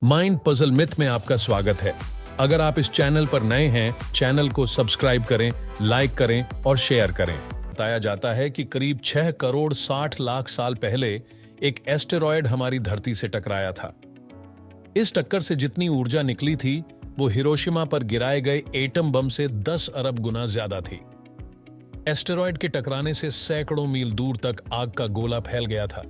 Mind puzzle myth में आपका स्वागत है। अगर आप इस चैनल पर नए हैं, चैनल को सब्सक्राइब करें, लाइक करें और शेयर करें। बताया जाता है कि करीब 6 करोड़ 60 लाख साल पहले एक एस्टेरॉयड हमारी धरती से टकराया था। इस टक्कर से जितनी ऊर्जा निकली थी वो हिरोशिमा पर गिराए गए एटम बम से 10 अरब गुना ज्यादा थी। एस्टेरॉयड के टकराने से सैकड़ों मील दूर तक आग का गोला फैल गया था।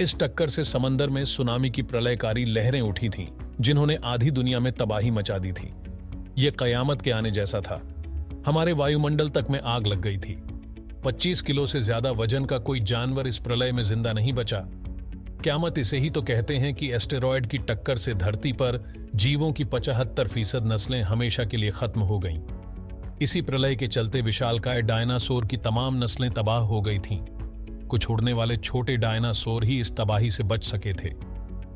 इस टक्कर से समंदर में सुनामी की प्रलयकारी लहरें उठी थीं, जिन्होंने आधी दुनिया में तबाही मचा दी थी। यह कयामत के आने जैसा था। हमारे वायुमंडल तक में आग लग गई थी। 25 किलो से ज्यादा वजन का कोई जानवर इस प्रलय में जिंदा नहीं बचा। क्यामत इसे ही तो कहते हैं कि एस्टेरॉयड की टक्कर से धरती पर जीवों की 75% नस्लें हमेशा के लिए खत्म हो गईं। इसी प्रलय के चलते विशालकाय डायनासोर की तमाम नस्लें तबाह हो गई थीं। कुछ उड़ने वाले छोटे डायनासोर ही इस तबाही से बच सके थे।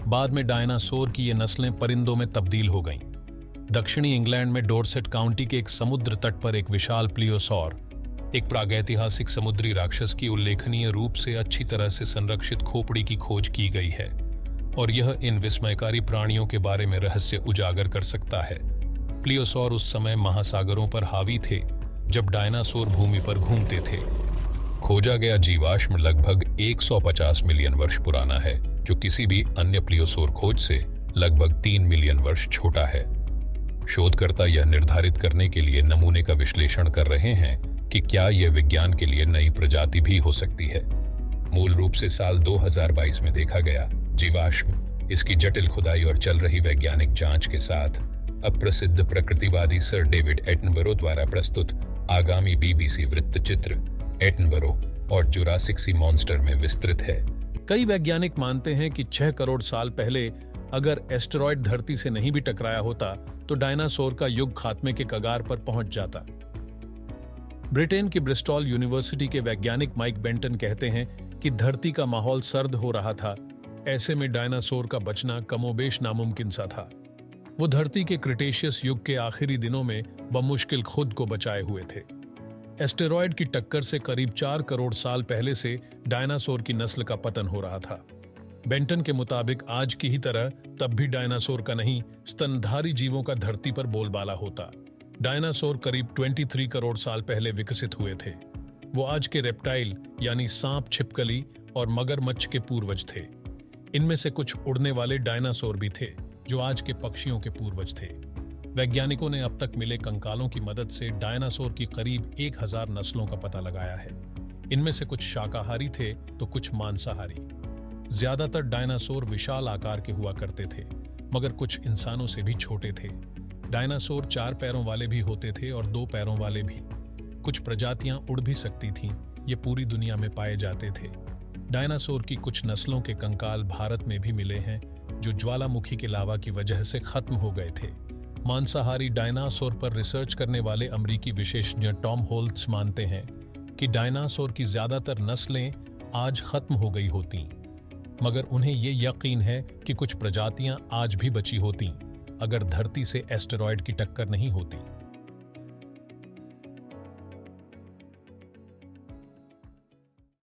बाद में डायनासोर की ये नस्लें परिंदों में तब्दील हो गईं। दक्षिणी इंग्लैंड में डोरसेट काउंटी के एक समुद्र तट पर एक विशाल प्लियोसॉर, एक प्रागैतिहासिक समुद्री राक्षस की उल्लेखनीय रूप से अच्छी तरह से संरक्षित खोपड़ी की खोज की गई है, और यह इन विस्मयकारी प्राणियों के बारे में रहस्य उजागर कर सकता है। प्लियोसॉर उस समय महासागरों पर हावी थे जब डायनासोर भूमि पर घूमते थे। खोजा गया जीवाश्म लगभग 150 मिलियन वर्ष पुराना है, जो किसी भी अन्य प्लियोसोर खोज से लगभग 3 मिलियन वर्ष छोटा है। शोधकर्ता यह निर्धारित करने के लिए नमूने का विश्लेषण कर रहे हैं कि क्या यह विज्ञान के लिए नई प्रजाति भी हो सकती है। मूल रूप से साल 2022 में देखा गया जीवाश्म इसकी जटिल खुदाई और चल रही वैज्ञानिक जांच के साथ अब प्रसिद्ध प्रकृतिवादी सर डेविड एटनबरो द्वारा प्रस्तुत आगामी बीबीसी वृत्तचित्र एटनबरो और जुरासिक सी मॉन्स्टर में विस्तृत है। कई वैज्ञानिक मानते हैं कि 6 करोड़ साल पहले अगर एस्टेरॉयड धरती से नहीं भी टकराया होता तो डायनासोर का युग खात्मे के कगार पर पहुंच जाता। ब्रिटेन की ब्रिस्टॉल यूनिवर्सिटी के वैज्ञानिक माइक बेंटन कहते हैं कि धरती का माहौल सर्द हो रहा था। ऐसे में डायनासोर का बचना कमोबेश नामुमकिन सा था। वो धरती के क्रिटेशियस युग के आखिरी दिनों में बमुश्किल खुद को बचाए हुए थे। एस्टेरॉयड की टक्कर से करीब 4 करोड़ साल पहले से डायनासोर की नस्ल का पतन हो रहा था। बेंटन के मुताबिक आज की ही तरह तब भी डायनासोर का नहीं, स्तनधारी जीवों का धरती पर बोलबाला होता। डायनासोर करीब 23 करोड़ साल पहले विकसित हुए थे। वो आज के रेप्टाइल यानी सांप, छिपकली और मगरमच्छ के पूर्वज थे। इनमें से कुछ उड़ने वाले डायनासोर भी थे जो आज के पक्षियों के पूर्वज थे। वैज्ञानिकों ने अब तक मिले कंकालों की मदद से डायनासोर की करीब 1000 नस्लों का पता लगाया है। इनमें से कुछ शाकाहारी थे तो कुछ मांसाहारी। ज्यादातर डायनासोर विशाल आकार के हुआ करते थे, मगर कुछ इंसानों से भी छोटे थे। डायनासोर 4 पैरों वाले भी होते थे और 2 पैरों वाले भी। कुछ प्रजातियां उड़ भी सकती थीं। ये पूरी दुनिया में पाए जाते थे। डायनासोर की कुछ नस्लों के कंकाल भारत में भी मिले हैं, जो ज्वालामुखी के लावा की वजह से खत्म हो गए थे। मांसाहारी डायनासोर पर रिसर्च करने वाले अमेरिकी विशेषज्ञ टॉम होल्ट्स मानते हैं कि डायनासोर की ज्यादातर नस्लें आज खत्म हो गई होती, मगर उन्हें ये यकीन है कि कुछ प्रजातियां आज भी बची होती अगर धरती से एस्टेरॉयड की टक्कर नहीं होती।